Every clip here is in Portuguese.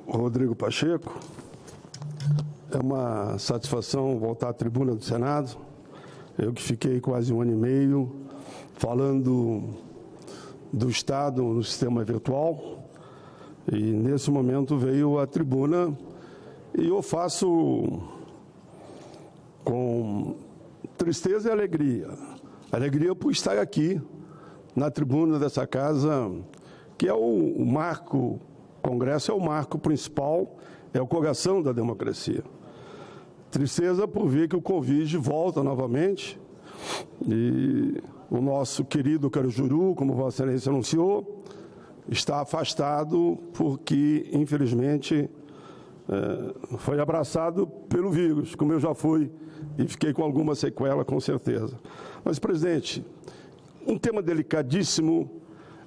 Rodrigo Pacheco, é uma satisfação voltar à tribuna do Senado. Eu que fiquei quase 1 ano e meio falando do Estado no sistema virtual e nesse momento veio à tribuna e eu faço com tristeza e alegria. Alegria por estar aqui na tribuna dessa casa, que é o marco. O Congresso é o marco principal, é o coração da democracia. Tristeza por ver que o Covid volta novamente e o nosso querido Carujuru, como Vossa Excelência anunciou, está afastado porque, infelizmente, foi abraçado pelo vírus, como eu já fui e fiquei com alguma sequela, com certeza. Mas, presidente, um tema delicadíssimo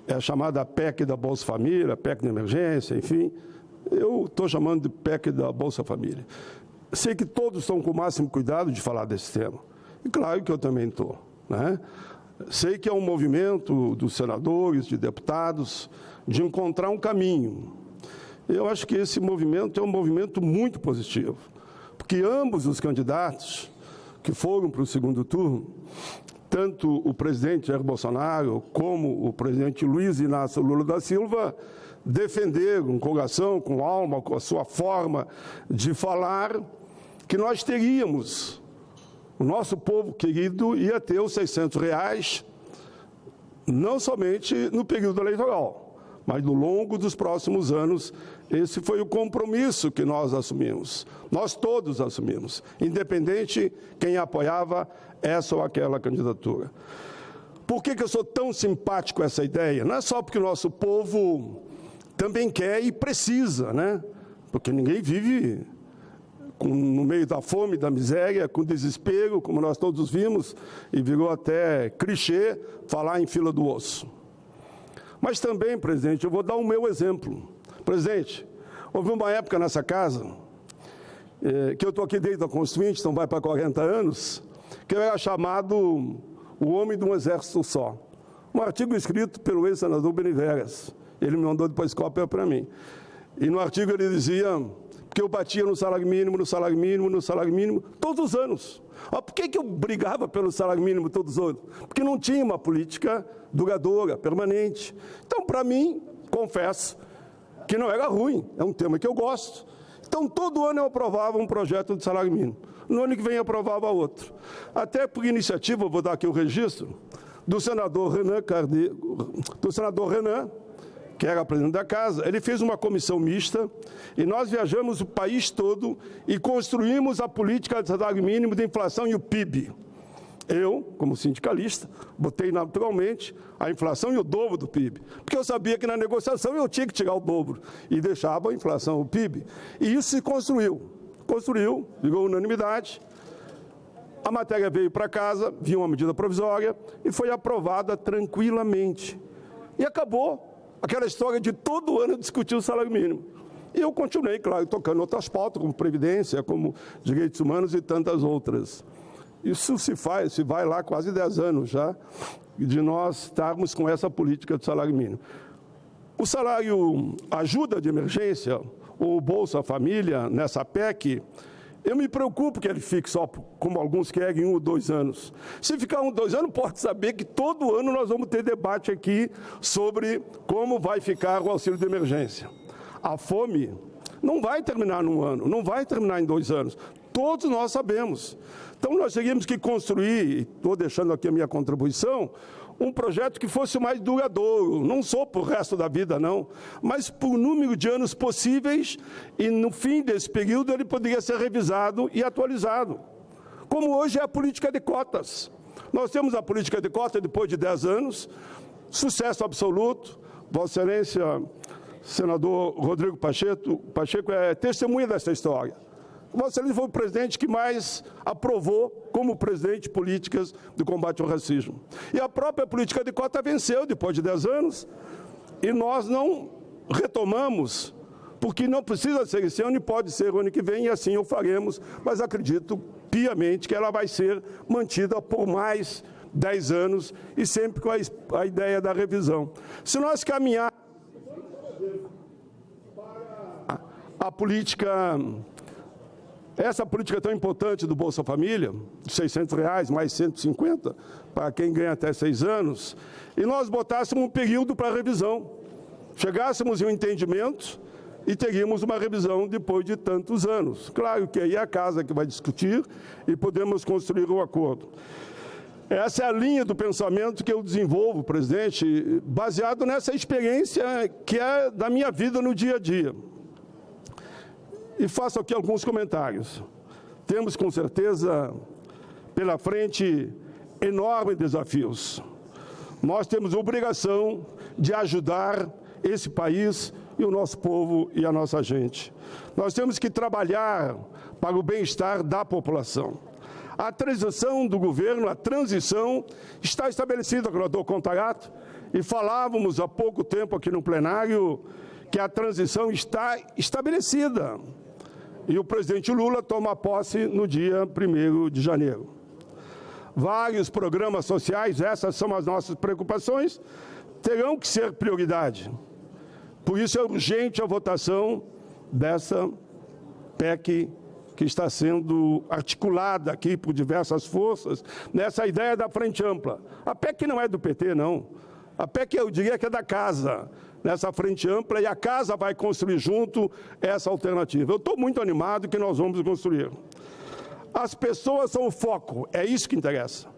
é a chamada PEC da Bolsa Família, PEC de emergência, enfim. Eu estou chamando de PEC da Bolsa Família. Sei que todos estão com o máximo cuidado de falar desse tema. E claro que eu também estou, né? Sei que é um movimento dos senadores, de deputados, de encontrar um caminho. Eu acho que esse movimento é um movimento muito positivo, porque ambos os candidatos que foram para o segundo turno, tanto o presidente Jair Bolsonaro como o presidente Luiz Inácio Lula da Silva defenderam com coração, com alma, com a sua forma de falar, que nós teríamos, o nosso povo querido ia ter os R$600, não somente no período eleitoral, mas no longo dos próximos anos. Esse foi o compromisso que nós assumimos, nós todos assumimos, independente quem apoiava essa ou aquela candidatura. Por que eu sou tão simpático a essa ideia? Não é só porque o nosso povo também quer e precisa, né? Porque ninguém vive no meio da fome, da miséria, com desespero, como nós todos vimos, e virou até clichê falar em fila do osso. Mas também, presidente, eu vou dar o meu exemplo. Presidente, houve uma época nessa casa, que eu estou aqui desde a Constituinte, então vai para 40 anos, que eu era chamado o homem de um exército só. Um artigo escrito pelo ex-senador Beniveras. Ele me mandou depois cópia para mim. E no artigo ele dizia que eu batia no salário mínimo, no salário mínimo, no salário mínimo, todos os anos. Por que eu brigava pelo salário mínimo todos os anos? Porque não tinha uma política duradoura, permanente. Então, para mim, confesso que não era ruim, é um tema que eu gosto. Então, todo ano eu aprovava um projeto de salário mínimo. No ano que vem eu aprovava outro. Até por iniciativa, vou dar aqui o registro, do senador Renan, que era presidente da casa. Ele fez uma comissão mista e nós viajamos o país todo e construímos a política de salário mínimo, de inflação e o PIB. Eu, como sindicalista, botei naturalmente a inflação e o dobro do PIB, porque eu sabia que na negociação eu tinha que tirar o dobro e deixava a inflação, o PIB. E isso se construiu, virou unanimidade. A matéria veio para casa, vinha uma medida provisória e foi aprovada tranquilamente. E acabou aquela história de todo ano discutir o salário mínimo. E eu continuei, claro, tocando outras pautas, como Previdência, como Direitos Humanos e tantas outras. Isso se vai lá quase 10 anos já, de nós estarmos com essa política do salário mínimo. O salário ajuda de emergência, o Bolsa Família, nessa PEC, eu me preocupo que ele fique só, como alguns querem, 1 ou 2 anos. Se ficar 1 ou 2 anos, pode saber que todo ano nós vamos ter debate aqui sobre como vai ficar o auxílio de emergência. A fome não vai terminar num ano, não vai terminar em 2 anos. Todos nós sabemos. Então, nós teríamos que construir, estou deixando aqui a minha contribuição, um projeto que fosse mais duradouro, não só para o resto da vida, não, mas por número de anos possíveis, e no fim desse período ele poderia ser revisado e atualizado. Como hoje é a política de cotas. Nós temos a política de cotas depois de 10 anos, sucesso absoluto. Vossa Excelência, senador Rodrigo Pacheco é testemunha dessa história. Vossa Excelência foi o presidente que mais aprovou, como presidente, políticas de combate ao racismo. E a própria política de cota venceu depois de 10 anos, e nós não retomamos, porque não precisa ser esse ano e pode ser o ano que vem, e assim o faremos, mas acredito piamente que ela vai ser mantida por mais 10 anos, e sempre com a ideia da revisão. Se nós caminharmos... essa política tão importante do Bolsa Família, de R$600, mais 150 para quem ganha até 6 anos, e nós botássemos um período para revisão, chegássemos em um entendimento e teríamos uma revisão depois de tantos anos. Claro que aí é a casa que vai discutir e podemos construir um acordo. Essa é a linha do pensamento que eu desenvolvo, presidente, baseado nessa experiência que é da minha vida no dia a dia. E faço aqui alguns comentários. Temos, com certeza, pela frente, enormes desafios. Nós temos a obrigação de ajudar esse país e o nosso povo e a nossa gente. Nós temos que trabalhar para o bem-estar da população. A transição do governo, a transição, está estabelecida com o doutor Contarato, e falávamos há pouco tempo aqui no plenário que a transição está estabelecida. E o presidente Lula toma posse no dia 1º de janeiro. Vários programas sociais, essas são as nossas preocupações, terão que ser prioridade. Por isso é urgente a votação dessa PEC que está sendo articulada aqui por diversas forças, nessa ideia da frente ampla. A PEC não é do PT, não. A PEC, eu diria que é da casa, nessa frente ampla, e a casa vai construir junto essa alternativa. Eu estou muito animado que nós vamos construir. As pessoas são o foco, é isso que interessa.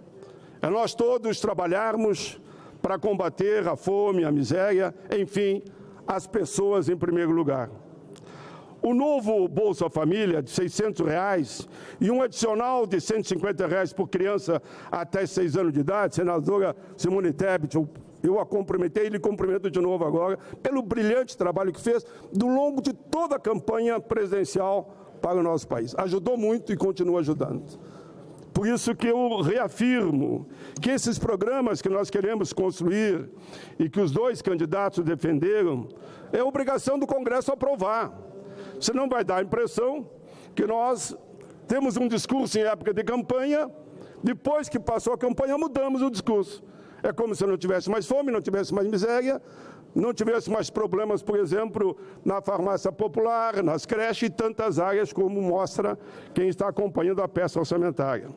É nós todos trabalharmos para combater a fome, a miséria, enfim, as pessoas em primeiro lugar. O novo Bolsa Família de R$600 e um adicional de R$150 por criança até 6 anos de idade, senadora Simone Tebet, eu a cumprimentei e lhe cumprimento de novo agora, pelo brilhante trabalho que fez ao longo de toda a campanha presidencial para o nosso país. Ajudou muito e continua ajudando. Por isso que eu reafirmo que esses programas que nós queremos construir e que os 2 candidatos defenderam, é obrigação do Congresso aprovar. Senão vai dar a impressão que nós temos um discurso em época de campanha, depois que passou a campanha mudamos o discurso. É como se não tivesse mais fome, não tivesse mais miséria, não tivesse mais problemas, por exemplo, na farmácia popular, nas creches e tantas áreas, como mostra quem está acompanhando a peça orçamentária.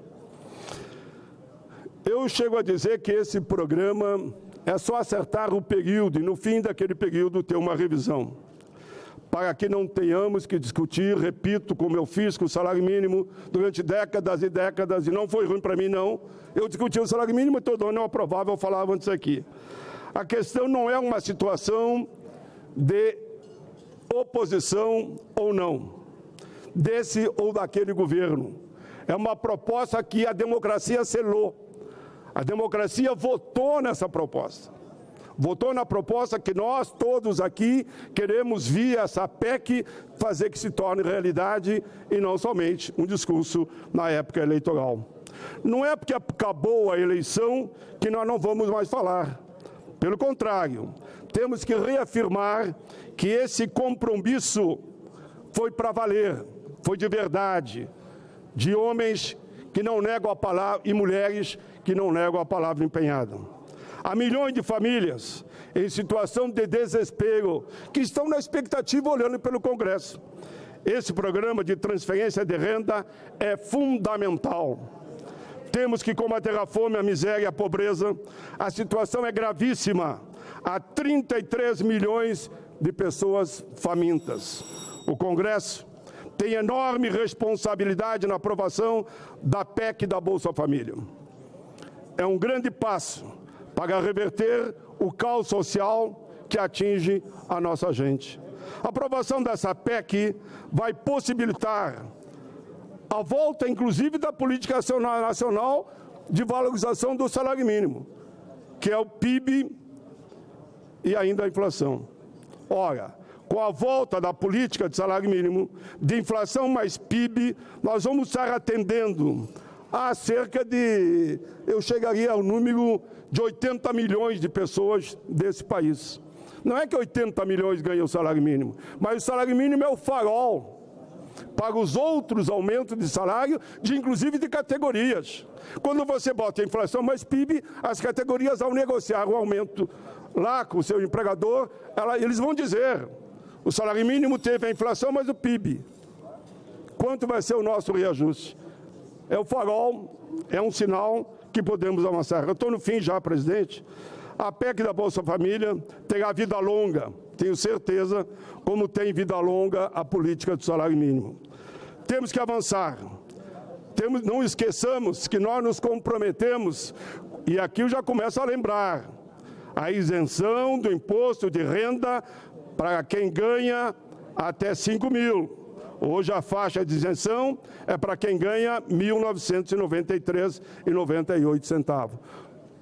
Eu chego a dizer que esse programa é só acertar o período e, no fim daquele período, ter uma revisão, para que não tenhamos que discutir, repito, como eu fiz com o salário mínimo durante décadas e décadas, e não foi ruim para mim, não. Eu discuti o salário mínimo e todo ano eu aprovava, eu falava antes aqui. A questão não é uma situação de oposição ou não, desse ou daquele governo. É uma proposta que a democracia selou. A democracia votou nessa proposta. Votou na proposta que nós todos aqui queremos, via essa PEC, fazer que se torne realidade e não somente um discurso na época eleitoral. Não é porque acabou a eleição que nós não vamos mais falar. Pelo contrário, temos que reafirmar que esse compromisso foi para valer, foi de verdade, de homens que não negam a palavra e mulheres que não negam a palavra empenhada. Há milhões de famílias em situação de desespero que estão na expectativa olhando pelo Congresso. Esse programa de transferência de renda é fundamental. Temos que combater a fome, a miséria e a pobreza. A situação é gravíssima. Há 33 milhões de pessoas famintas. O Congresso tem enorme responsabilidade na aprovação da PEC da Bolsa Família. É um grande passo para reverter o caos social que atinge a nossa gente. A aprovação dessa PEC vai possibilitar a volta, inclusive, da política nacional de valorização do salário mínimo, que é o PIB e ainda a inflação. Ora, com a volta da política de salário mínimo, de inflação mais PIB, nós vamos estar atendendo a cerca de, eu chegaria ao número de 80 milhões de pessoas desse país. Não é que 80 milhões ganham o salário mínimo, mas o salário mínimo é o farol para os outros aumentos de salário, inclusive de categorias. Quando você bota a inflação mais PIB, as categorias, ao negociar o aumento lá com o seu empregador, eles vão dizer, O salário mínimo teve a inflação, mas o PIB. Quanto vai ser o nosso reajuste? É o farol, é um sinal que podemos avançar. Eu estou no fim já, presidente. A PEC da Bolsa Família terá vida longa, tenho certeza, como tem vida longa a política do salário mínimo. Temos que avançar. Não esqueçamos que nós nos comprometemos, e aqui eu já começo a lembrar, a isenção do imposto de renda para quem ganha até 5 mil. Hoje a faixa de isenção é para quem ganha R$ 1.993,98.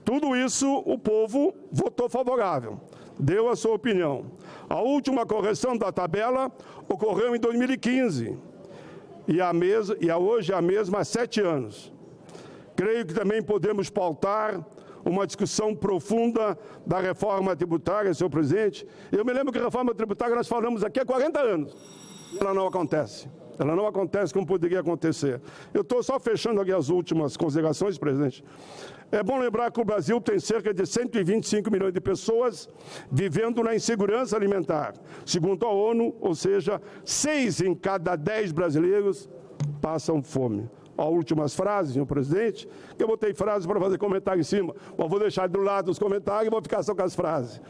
Tudo isso o povo votou favorável, deu a sua opinião. A última correção da tabela ocorreu em 2015 e hoje a mesma há 7 anos. Creio que também podemos pautar uma discussão profunda da reforma tributária, senhor presidente. Eu me lembro que a reforma tributária nós falamos aqui há 40 anos. Ela não acontece. Ela não acontece como poderia acontecer. Eu estou só fechando aqui as últimas considerações, presidente. É bom lembrar que o Brasil tem cerca de 125 milhões de pessoas vivendo na insegurança alimentar. Segundo a ONU, ou seja, 6 em cada 10 brasileiros passam fome. As últimas frases, senhor presidente, que eu botei frases para fazer comentário em cima, mas vou deixar do lado os comentários e vou ficar só com as frases.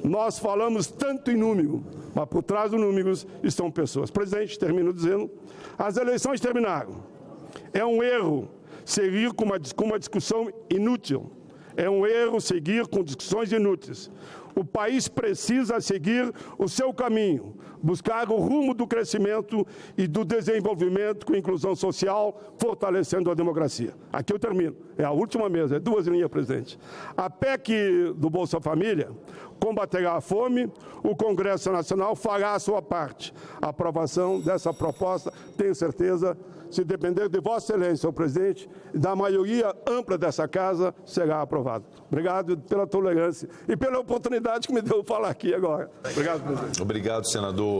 Nós falamos tanto em número, mas por trás dos números estão pessoas. Presidente, termino dizendo, as eleições terminaram. É um erro seguir com uma discussão inútil. É um erro seguir com discussões inúteis. O país precisa seguir o seu caminho, buscar o rumo do crescimento e do desenvolvimento com inclusão social, fortalecendo a democracia. Aqui eu termino. É a última mesa, é 2 linhas, presidente. A PEC do Bolsa Família combaterá a fome, o Congresso Nacional fará a sua parte. A aprovação dessa proposta, tenho certeza, se depender de Vossa Excelência, senhor presidente, e da maioria ampla dessa casa, será aprovado. Obrigado pela tolerância e pela oportunidade que me deu de falar aqui agora. Obrigado, presidente. Obrigado, senador.